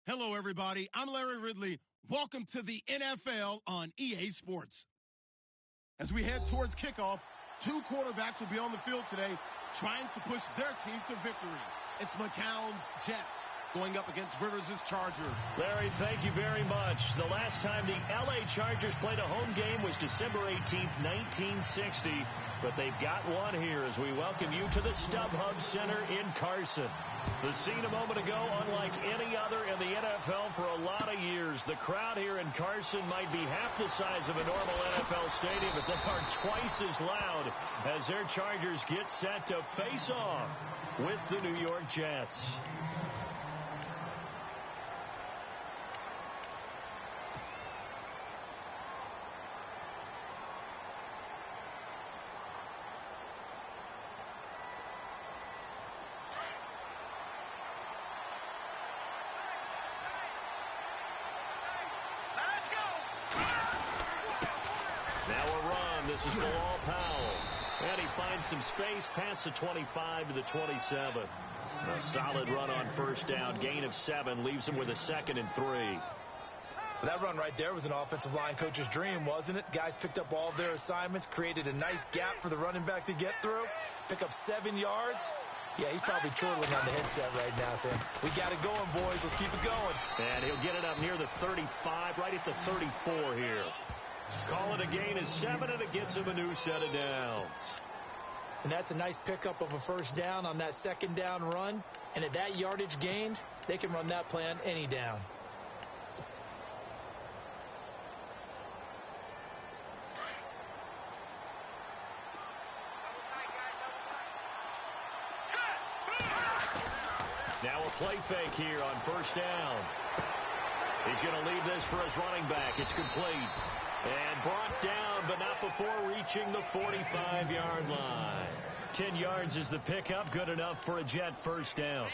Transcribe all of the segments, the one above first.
Hello, everybody. I'm Larry Ridley. Welcome to the NFL on EA Sports. As we head towards kickoff, two quarterbacks will be on the field today trying to push their team to victory. It's McCown's Jets going up against Rivers' Chargers. Larry, thank you very much. The last time the L.A. Chargers played a home game was December 18th, 1960. But they've got one here as we welcome you to the StubHub Center in Carson. The scene a moment ago, unlike any other in the NFL for a lot of years. The crowd here in Carson might be half the size of a normal NFL stadium, but they are twice as loud as their Chargers get set to face off with the New York Jets. This is Bilal Powell. And he finds some space past the 25 to the 27. A solid run on first down. Gain of 7 leaves him with a 2nd and 3. That run right there was an offensive line coach's dream, wasn't it? Guys picked up all of their assignments, created a nice gap for the running back to get through, pick up 7 yards. Yeah, he's probably chortling on the headset right now saying, we got it going, boys. Let's keep it going. And he'll get it up near the 35, right at the 34 here. Call it a gain of 7, and it gets him a new set of downs. And that's a nice pickup of a first down on that second down run. And at that yardage gained, they can run that play on any down. Now a play fake here on first down. He's going to leave this for his running back. It's complete. And brought down, but not before reaching the 45-yard line. 10 yards is the pickup. Good enough for a Jet first down.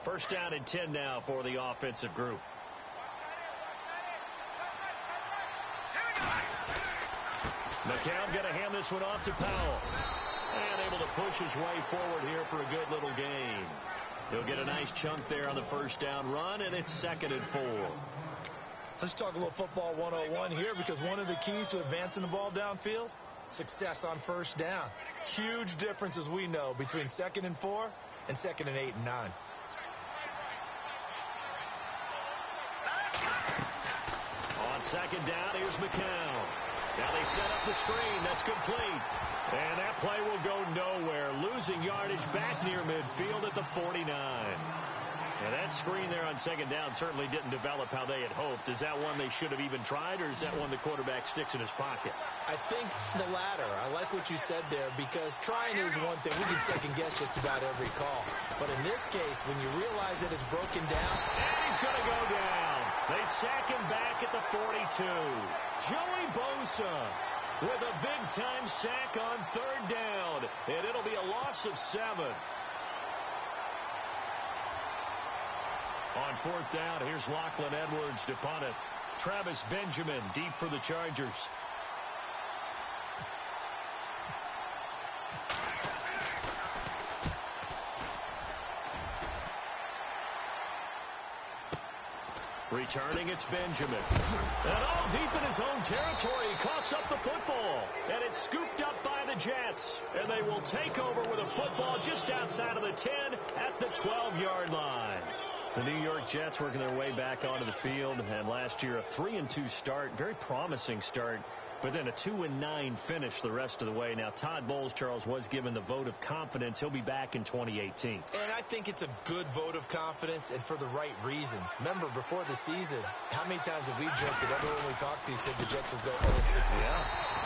First down and 10 now for the offensive group. McCown going to hand this one off to Powell. And able to push his way forward here for a good little gain. He'll get a nice chunk there on the first down run, and it's 2nd and 4. Let's talk a little football 101 here, because one of the keys to advancing the ball downfield, success on first down. Huge difference, as we know, between 2nd and 4 and 2nd and 8 and 9. On second down, here's McCown. Now they set up the screen. That's complete. And that play will go nowhere. Losing yardage back near midfield at the 49. Now that screen there on second down certainly didn't develop how they had hoped. Is that one they should have even tried, or is that one the quarterback sticks in his pocket? I think the latter. I like what you said there, because trying is one thing. We can second guess just about every call. But in this case, when you realize that it's broken down. And he's going to go down. They sack him back at the 42. Joey Bosa with a big-time sack on third down. And it'll be a loss of 7. On fourth down, here's Lachlan Edwards to punt it. Travis Benjamin deep for the Chargers. Returning, it's Benjamin. And all deep in his own territory, he coughs up the football. And it's scooped up by the Jets. And they will take over with a football just outside of the 10 at the 12-yard line. The New York Jets working their way back onto the field. And last year, a 3-2 start, very promising start, but then a 2-9 finish the rest of the way. Now, Todd Bowles, Charles, was given the vote of confidence. He'll be back in 2018. And I think it's a good vote of confidence, and for the right reasons. Remember, before the season, how many times have we joked that everyone we talked to said the Jets would go 0-16? Yeah.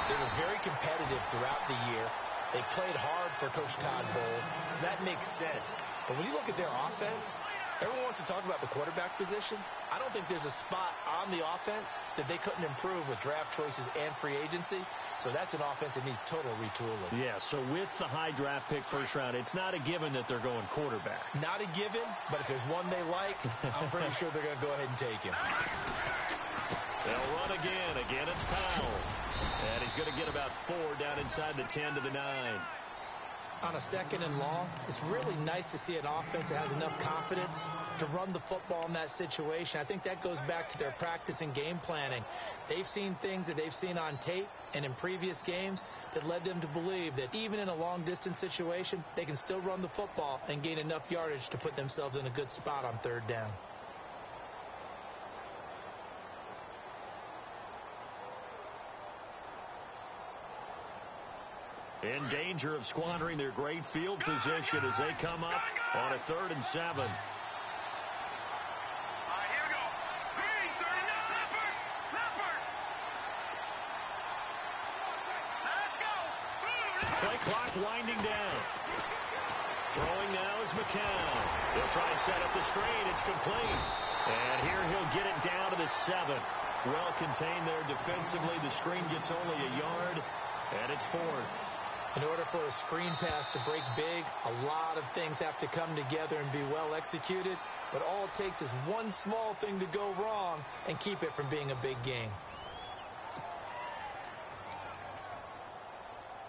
They were very competitive throughout the year. They played hard for Coach Todd Bowles, so that makes sense. But when you look at their offense, Everyone wants to talk about the quarterback position. I don't think there's a spot on the offense that they couldn't improve with draft choices and free agency. So that's an offense that needs total retooling. Yeah, so with the high draft pick first round, it's not a given that they're going quarterback. Not a given, but if there's one they like, I'm pretty sure they're going to go ahead and take him. They'll run again. Again, it's Powell. And he's going to get about 4 down inside the 10 to the 9. On a 2nd and long, it's really nice to see an offense that has enough confidence to run the football in that situation. I think that goes back to their practice and game planning. They've seen things that they've seen on tape and in previous games that led them to believe that even in a long-distance situation, they can still run the football and gain enough yardage to put themselves in a good spot on 3rd down. In danger of squandering their great field position as they come up on a 3rd and 7. Here we go. Green, 39. Leopard. Let's go. Play clock winding down. Throwing now is McCown. They'll try to set up the screen. It's complete. And here he'll get it down to the 7. Well contained there defensively. The screen gets only a yard, and it's 4th. In order for a screen pass to break big, a lot of things have to come together and be well executed. But all it takes is one small thing to go wrong and keep it from being a big game.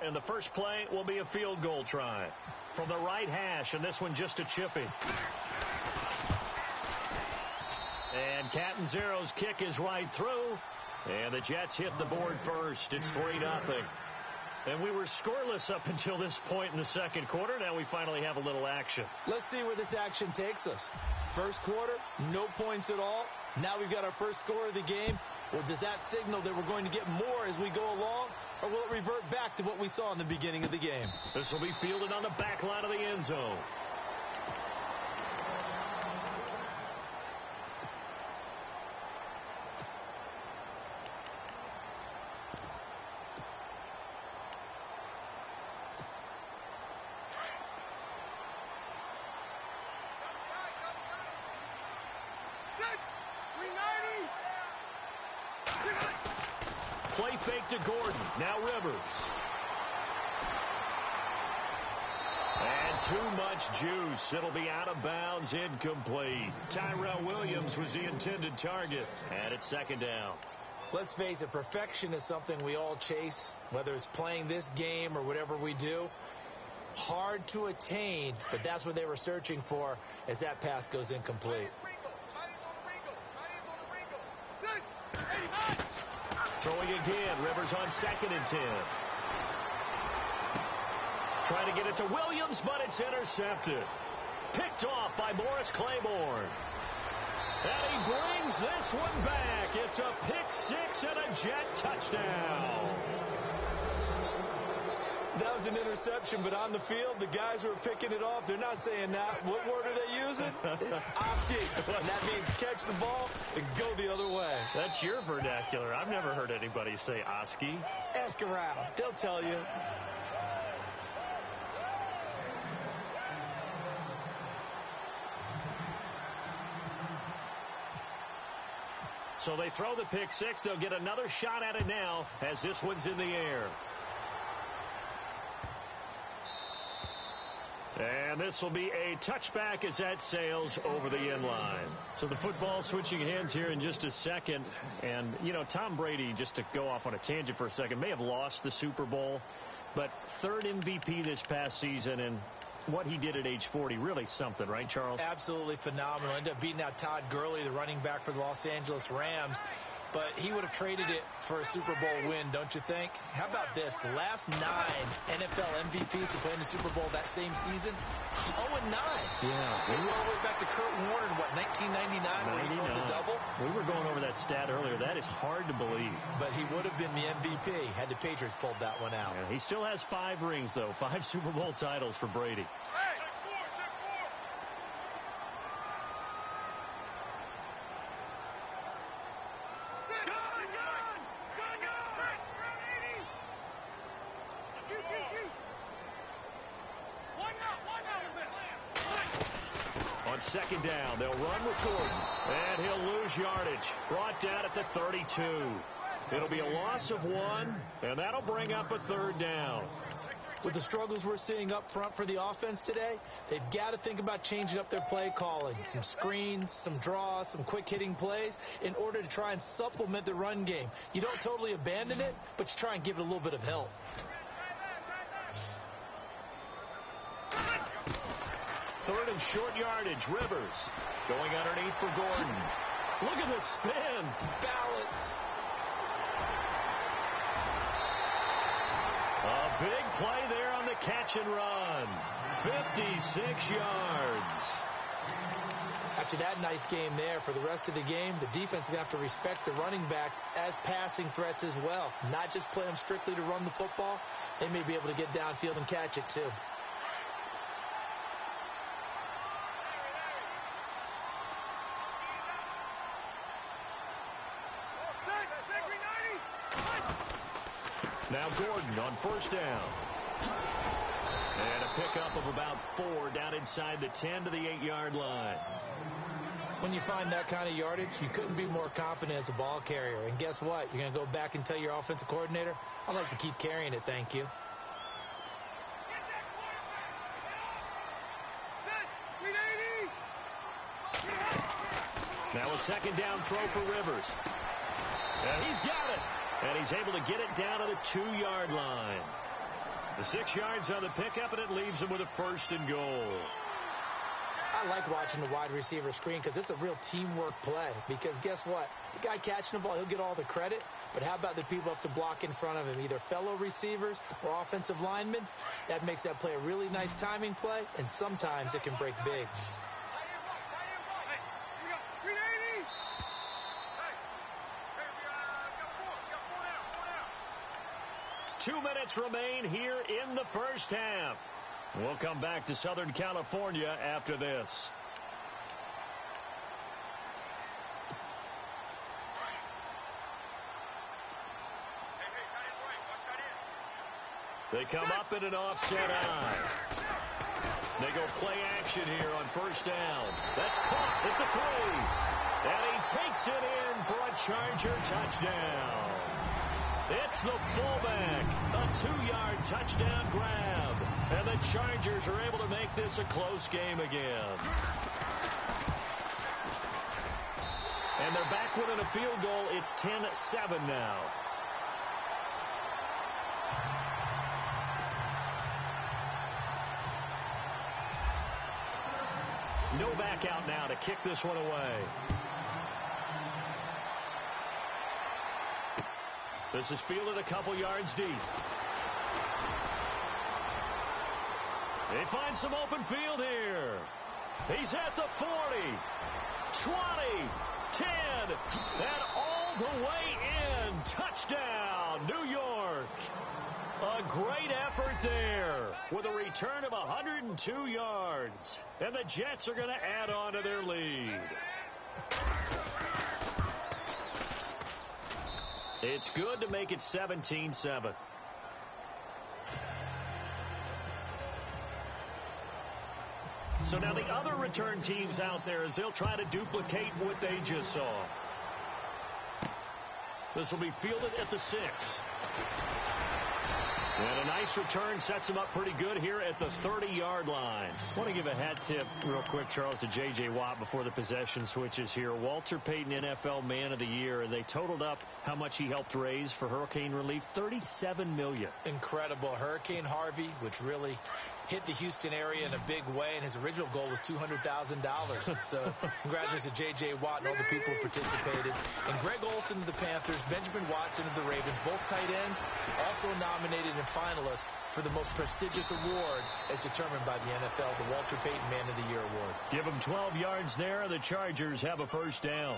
And the first play will be a field goal try from the right hash, and this one just a chipping. And Catanzaro's kick is right through, and the Jets hit the board first. It's 3-0. And we were scoreless up until this point in the 2nd quarter. Now we finally have a little action. Let's see where this action takes us. First quarter, no points at all. Now we've got our first score of the game. Well, does that signal that we're going to get more as we go along, or will it revert back to what we saw in the beginning of the game? This will be fielded on the back line of the end zone. Play fake to Gordon. Now Rivers. And too much juice. It'll be out of bounds, incomplete. Tyrell Williams was the intended target. And it's 2nd down. Let's face it, perfection is something we all chase, whether it's playing this game or whatever we do. Hard to attain, but that's what they were searching for as that pass goes incomplete. Throwing again. Rivers on 2nd and 10. Trying to get it to Williams, but it's intercepted. Picked off by Morris Claiborne. And he brings this one back. It's a pick 6 and a Jet touchdown. That was an interception, but on the field, the guys who are picking it off, they're not saying that. What word are they using? It's Oski. And that means catch the ball and go the other way. That's your vernacular. I've never heard anybody say Oski. Ask around. They'll tell you. So they throw the pick 6. They'll get another shot at it now as this one's in the air. And this will be a touchback as that sails over the end line. So the football switching hands here in just a second. And, you know, Tom Brady, just to go off on a tangent for a second, may have lost the Super Bowl, but 3rd MVP this past season, and what he did at age 40, really something, right, Charles? Absolutely phenomenal. Ended up beating out Todd Gurley, the running back for the Los Angeles Rams. But he would have traded it for a Super Bowl win, don't you think? How about this? The last 9 NFL MVPs to play in the Super Bowl that same season, 0-9. Yeah. We go all the way back to Kurt Warner in, 1999, where he won the double? We were going over that stat earlier. That is hard to believe. But he would have been the MVP had the Patriots pulled that one out. Yeah, he still has 5 rings, though. 5 Super Bowl titles for Brady. On on second down. They'll run with Gordon. And he'll lose yardage. Brought down at the 32. It'll be a loss of 1, and that'll bring up a third down. With the struggles we're seeing up front for the offense today, they've got to think about changing up their play calling. Some screens, some draws, some quick-hitting plays in order to try and supplement the run game. You don't totally abandon it, but you try and give it a little bit of help. Third and short yardage. Rivers going underneath for Gordon. Look at the spin. Balance. A big play there on the catch and run. 56 yards. After that nice game there, for the rest of the game, the defense will have to respect the running backs as passing threats as well. Not just play them strictly to run the football. They may be able to get downfield and catch it too. Now Gordon on first down. And a pickup of about 4 down inside the 10 to the 8-yard line. When you find that kind of yardage, you couldn't be more confident as a ball carrier. And guess what? You're going to go back and tell your offensive coordinator, I'd like to keep carrying it, thank you. Now a second down throw for Rivers. And he's got it. And he's able to get it down to the 2-yard line. The 6 yards on the pickup, and it leaves him with a first and goal. I like watching the wide receiver screen because it's a real teamwork play. Because guess what? The guy catching the ball, he'll get all the credit. But how about the people up to block in front of him, either fellow receivers or offensive linemen? That makes that play a really nice timing play, and sometimes it can break big. 2 minutes remain here in the first half. We'll come back to Southern California after this. They come up in an offset eye. They go play action here on first down. That's caught at the 3. And he takes it in for a Charger touchdown. It's the fullback, a 2-yard touchdown grab. And the Chargers are able to make this a close game again. And they're back within a field goal. It's 10-7 now. No back out now to kick this one away. This is fielded a couple yards deep. They find some open field here. He's at the 40, 20, 10, and all the way in. Touchdown, New York. A great effort there with a return of 102 yards. And the Jets are going to add on to their lead. It's good to make it 17-7. So now the other return teams out there, as they'll try to duplicate what they just saw. This will be fielded at the 6. And a nice return sets him up pretty good here at the 30-yard line. I want to give a hat tip real quick, Charles, to J.J. Watt before the possession switches here. Walter Payton, NFL Man of the Year, and they totaled up how much he helped raise for hurricane relief, $37 million. Incredible. Hurricane Harvey, which really hit the Houston area in a big way, and his original goal was $200,000. So congratulations to J.J. Watt and all the people who participated. And Greg Olsen of the Panthers, Benjamin Watson of the Ravens, both tight ends, also nominated and finalists for the most prestigious award as determined by the NFL, the Walter Payton Man of the Year Award. Give him 12 yards there. The Chargers have a first down.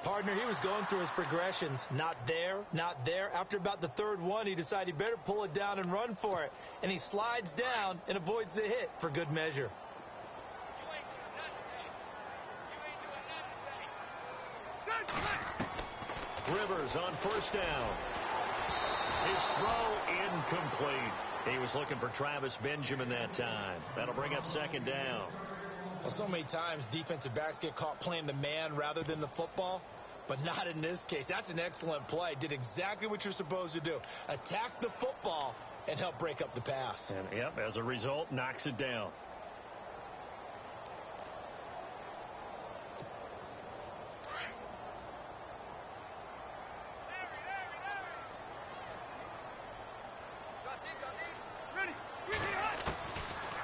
Partner, he was going through his progressions. Not there, not there. After about the third one, he decided he better pull it down and run for it. And he slides down and avoids the hit for good measure. Rivers on first down. His throw incomplete. He was looking for Travis Benjamin that time. That'll bring up second down. Well, so many times defensive backs get caught playing the man rather than the football, but not in this case. That's an excellent play. Did exactly what you're supposed to do. Attack the football and help break up the pass. And, yep, as a result, knocks it down.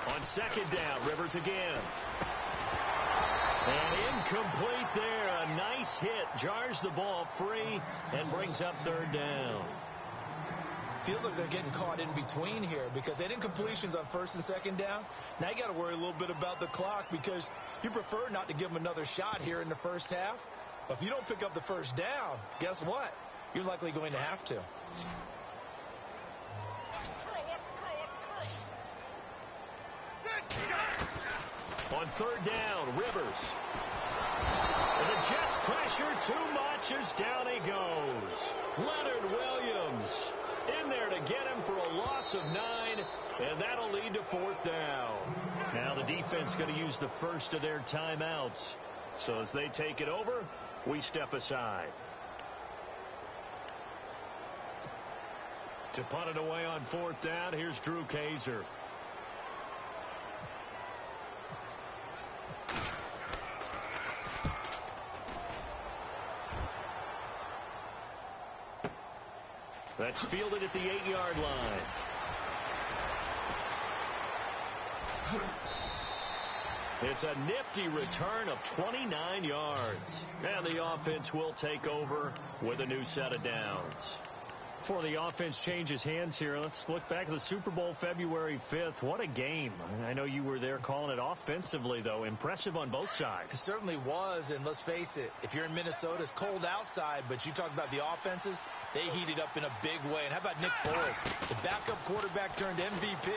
On second down, Rivers again. And incomplete there. A nice hit. Jars the ball free and brings up third down. Feels like they're getting caught in between here because they didn't completions on first and second down. Now you got to worry a little bit about the clock because you prefer not to give them another shot here in the first half. But if you don't pick up the first down, guess what? You're likely going to have to. On third down, Rivers. And the Jets pressure too much as down he goes. Leonard Williams in there to get him for a loss of 9, and that'll lead to fourth down. Now the defense going to use the first of their timeouts. So as they take it over, we step aside. To punt it away on fourth down, here's Drew Kaiser. That's fielded at the 8-yard line. It's a nifty return of 29 yards. And the offense will take over with a new set of downs. Before the offense changes hands here, let's look back at the Super Bowl February 5th. What a game. I know you were there calling it offensively, though. Impressive on both sides. It certainly was, and let's face it, if you're in Minnesota, it's cold outside, but you talk about the offenses, they heated up in a big way. And how about Nick Foles? The backup quarterback turned MVP,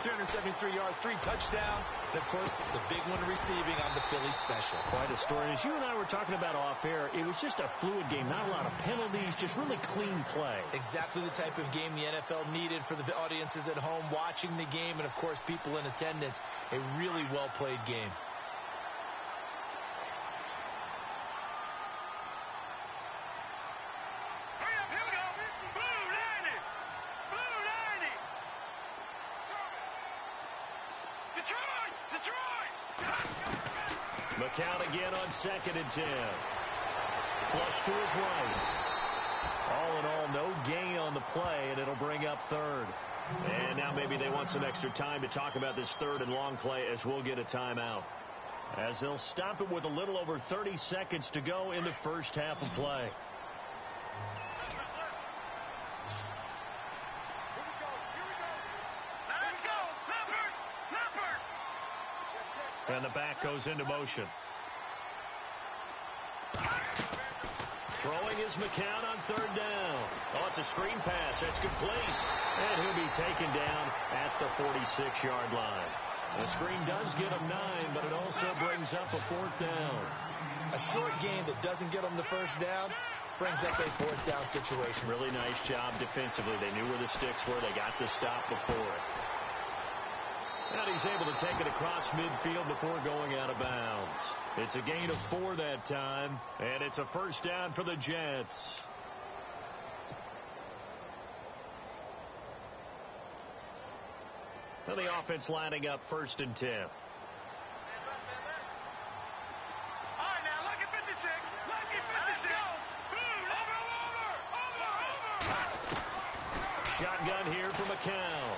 373 yards, 3 touchdowns, and, of course, the big one receiving on the Philly special. Quite a story. As you and I were talking about off air, it was just a fluid game, not a lot of penalties, just really clean play. Exactly the type of game the NFL needed for the audiences at home watching the game and, of course, people in attendance. A really well-played game. Hurry up, here we go. Blue 90. Blue 90. Detroit. McCown again on 2nd and 10. Flush to his right. All in all, no gain on the play, and it'll bring up third. And now maybe they want some extra time to talk about this third and long play as we'll get a timeout. As they'll stop it with a little over 30 seconds to go in the first half of play. Let's go. Leopard. And the back goes into motion. Throwing is McCown on third down. Oh, it's a screen pass. That's complete. And he'll be taken down at the 46-yard line. The screen does get him 9, but it also brings up a fourth down. A short game that doesn't get them the first down brings up a fourth down situation. Really nice job defensively. They knew where the sticks were. They got the stop before it. And he's able to take it across midfield before going out of bounds. It's a gain of 4 that time, and it's a first down for the Jets. And the offense lining up 1st and 10. All right, now, lucky 56. Lucky 56. Over. Shotgun here for McCown.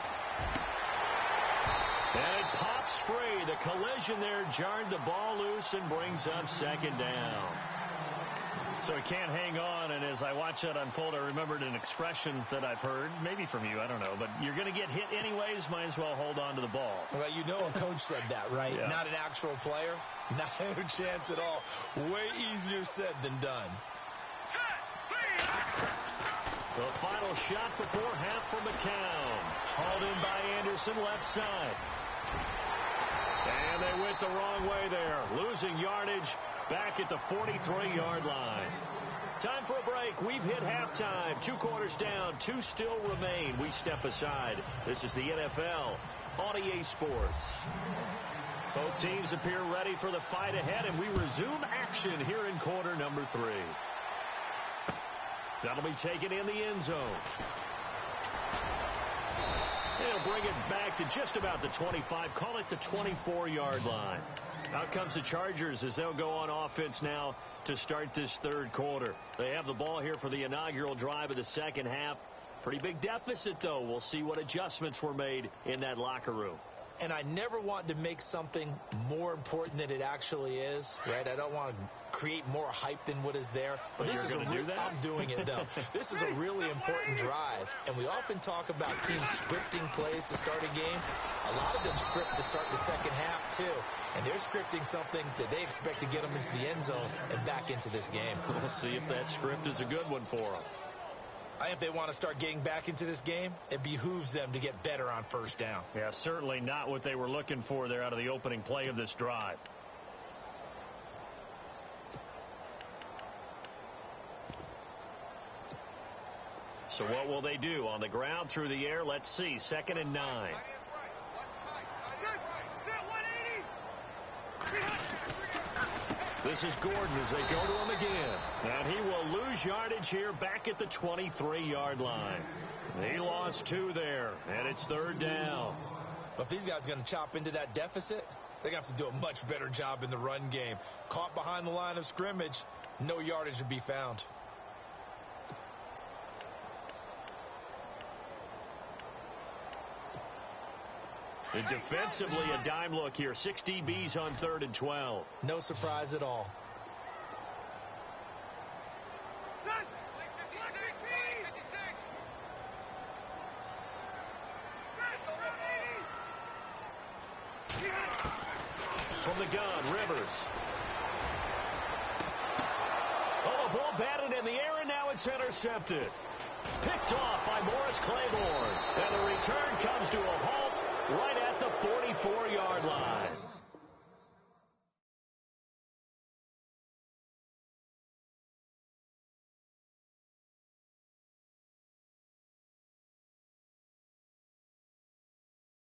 And it pops free. The collision there jarred the ball loose and brings up 2nd down. So he can't hang on, and as I watch that unfold, I remembered an expression that I've heard, maybe from you, I don't know, but you're going to get hit anyways, might as well hold on to the ball. Well, you know a coach said that, right? Yeah. Not an actual player. Not a chance at all. Way easier said than done. The final shot before half for McCown. Hauled in by Anderson, left side. And they went the wrong way there. Losing yardage back at the 43-yard line. Time for a break. We've hit halftime. 2 quarters down. 2 still remain. We step aside. This is the NFL on EA Sports. Both teams appear ready for the fight ahead, and we resume action here in quarter number 3. That'll be taken in the end zone. They'll bring it back to just about the 25, call it the 24-yard line. Out comes the Chargers as they'll go on offense now to start this third quarter. They have the ball here for the inaugural drive of the second half. Pretty big deficit, though. We'll see what adjustments were made in that locker room. And I never want to make something more important than it actually is, right? I don't want to create more hype than what is there. But you're going to do that? I'm doing it, though. This is a really important drive, and we often talk about teams scripting plays to start a game. A lot of them script to start the second half, too. And they're scripting something that they expect to get them into the end zone and back into this game. We'll see if that script is a good one for them. If they want to start getting back into this game, it behooves them to get better on first down. Yeah, certainly not what they were looking for there out of the opening play of this drive. So what will they do? On the ground, through the air, let's see. 2nd and 9. This is Gordon as they go to him again. And he will lose yardage here back at the 23-yard line. He lost 2 there, and it's 3rd down. But if these guys are going to chop into that deficit, they're going to have to do a much better job in the run game. Caught behind the line of scrimmage, no yardage to be found. And defensively, a dime look here. 6 DBs on 3rd and 12. No surprise at all. From the gun, Rivers. Oh, a ball batted in the air, and now it's intercepted. Picked off by Morris Claiborne. And the return comes to a halt right at the 44-yard line.